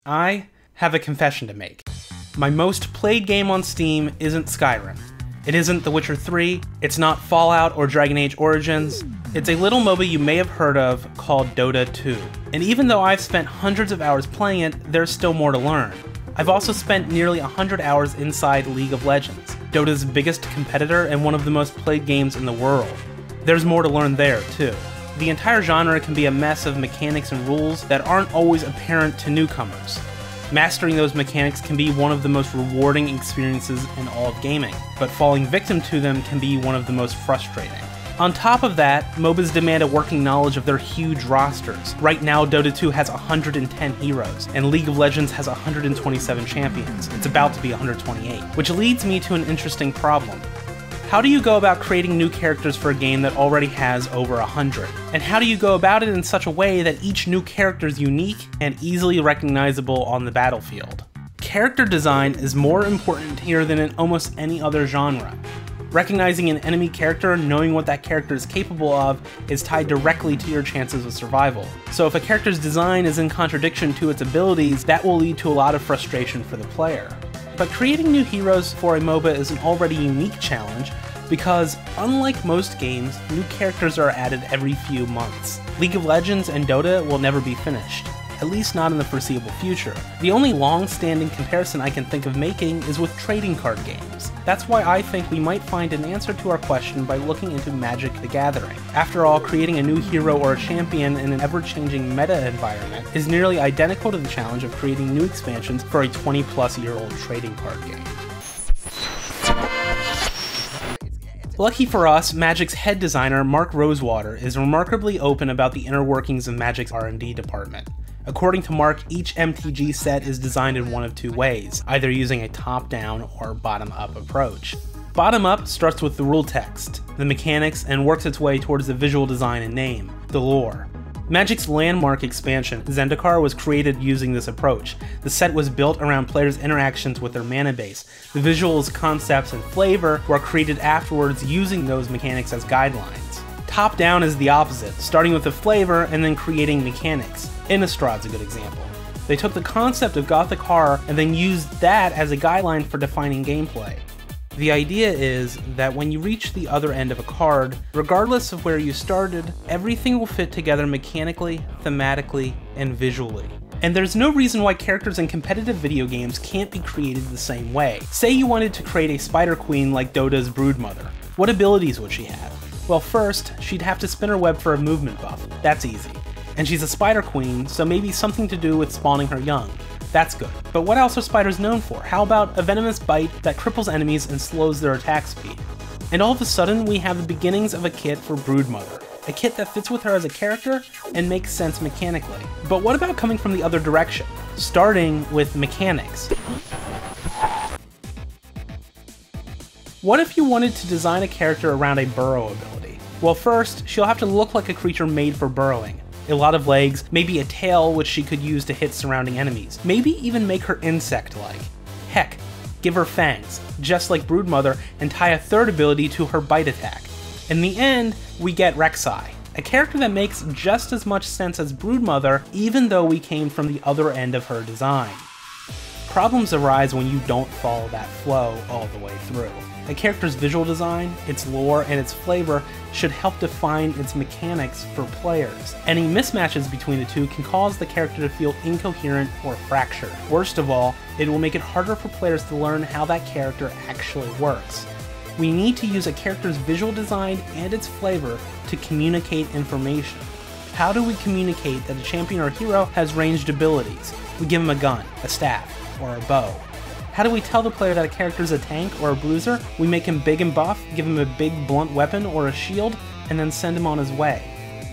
I have a confession to make. My most played game on Steam isn't Skyrim. It isn't The Witcher 3, it's not Fallout or Dragon Age Origins. It's a little MOBA you may have heard of called Dota 2. And even though I've spent hundreds of hours playing it, there's still more to learn. I've also spent nearly 100 hours inside League of Legends, Dota's biggest competitor and one of the most played games in the world. There's more to learn there, too. The entire genre can be a mess of mechanics and rules that aren't always apparent to newcomers. Mastering those mechanics can be one of the most rewarding experiences in all of gaming, but falling victim to them can be one of the most frustrating. On top of that, MOBAs demand a working knowledge of their huge rosters. Right now, Dota 2 has 110 heroes, and League of Legends has 127 champions. It's about to be 128. Which leads me to an interesting problem. How do you go about creating new characters for a game that already has over 100? And how do you go about it in such a way that each new character is unique and easily recognizable on the battlefield? Character design is more important here than in almost any other genre. Recognizing an enemy character and knowing what that character is capable of is tied directly to your chances of survival. So if a character's design is in contradiction to its abilities, that will lead to a lot of frustration for the player. But creating new heroes for a MOBA is an already unique challenge because, unlike most games, new characters are added every few months. League of Legends and Dota will never be finished, at least not in the foreseeable future. The only long-standing comparison I can think of making is with trading card games. That's why I think we might find an answer to our question by looking into Magic the Gathering. After all, creating a new hero or a champion in an ever-changing meta environment is nearly identical to the challenge of creating new expansions for a 20-plus-year-old trading card game. Lucky for us, Magic's head designer, Mark Rosewater, is remarkably open about the inner workings of Magic's R&D department. According to Mark, each MTG set is designed in one of two ways, either using a top-down or bottom-up approach. Bottom-up starts with the rule text, the mechanics, and works its way towards the visual design and name, the lore. Magic's landmark expansion, Zendikar, was created using this approach. The set was built around players' interactions with their mana base. The visuals, concepts, and flavor were created afterwards using those mechanics as guidelines. Top-down is the opposite, starting with the flavor and then creating mechanics. Innistrad's a good example. They took the concept of gothic horror and then used that as a guideline for defining gameplay. The idea is that when you reach the other end of a card, regardless of where you started, everything will fit together mechanically, thematically, and visually. And there's no reason why characters in competitive video games can't be created the same way. Say you wanted to create a spider queen like Dota's Broodmother. What abilities would she have? Well, first, she'd have to spin her web for a movement buff. That's easy. And she's a spider queen, so maybe something to do with spawning her young. That's good. But what else are spiders known for? How about a venomous bite that cripples enemies and slows their attack speed? And all of a sudden, we have the beginnings of a kit for Broodmother. A kit that fits with her as a character and makes sense mechanically. But what about coming from the other direction? Starting with mechanics. What if you wanted to design a character around a burrow ability? Well, first, she'll have to look like a creature made for burrowing. A lot of legs, maybe a tail which she could use to hit surrounding enemies. Maybe even make her insect-like. Heck, give her fangs, just like Broodmother, and tie a third ability to her bite attack. In the end, we get Rek'Sai, a character that makes just as much sense as Broodmother, even though we came from the other end of her design. Problems arise when you don't follow that flow all the way through. A character's visual design, its lore, and its flavor should help define its mechanics for players. Any mismatches between the two can cause the character to feel incoherent or fractured. Worst of all, it will make it harder for players to learn how that character actually works. We need to use a character's visual design and its flavor to communicate information. How do we communicate that a champion or hero has ranged abilities? We give him a gun, a staff, or a bow. How do we tell the player that a character is a tank or a bruiser? We make him big and buff, give him a big blunt weapon or a shield, and then send him on his way.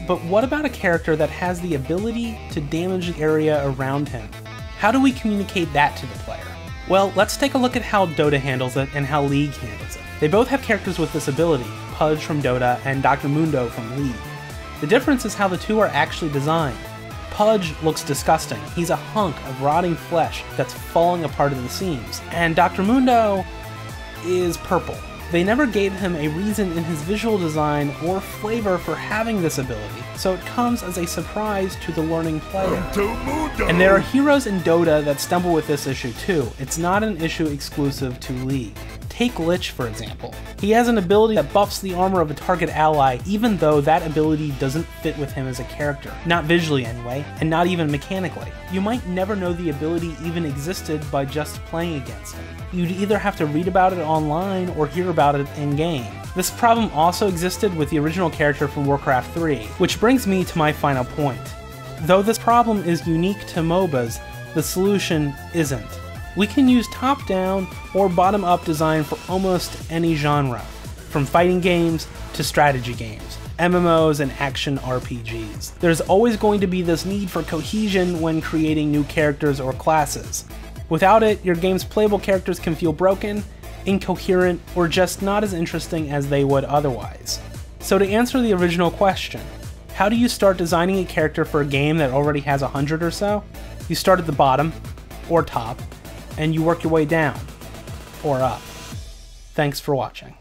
But what about a character that has the ability to damage the area around him? How do we communicate that to the player? Well, let's take a look at how Dota handles it and how League handles it. They both have characters with this ability, Pudge from Dota and Dr. Mundo from League. The difference is how the two are actually designed. Pudge looks disgusting. He's a hunk of rotting flesh that's falling apart at the seams. And Dr. Mundo is purple. They never gave him a reason in his visual design or flavor for having this ability, so it comes as a surprise to the learning player. And there are heroes in Dota that stumble with this issue too. It's not an issue exclusive to League. Take Lich, for example. He has an ability that buffs the armor of a target ally, even though that ability doesn't fit with him as a character. Not visually anyway, and not even mechanically. You might never know the ability even existed by just playing against him. You'd either have to read about it online or hear about it in-game. This problem also existed with the original character from Warcraft 3, which brings me to my final point. Though this problem is unique to MOBAs, the solution isn't. We can use top-down or bottom-up design for almost any genre, from fighting games to strategy games, MMOs and action RPGs. There's always going to be this need for cohesion when creating new characters or classes. Without it, your game's playable characters can feel broken, incoherent, or just not as interesting as they would otherwise. So to answer the original question, how do you start designing a character for a game that already has 100 or so? You start at the bottom, or top, and you work your way down, or up. Thanks for watching.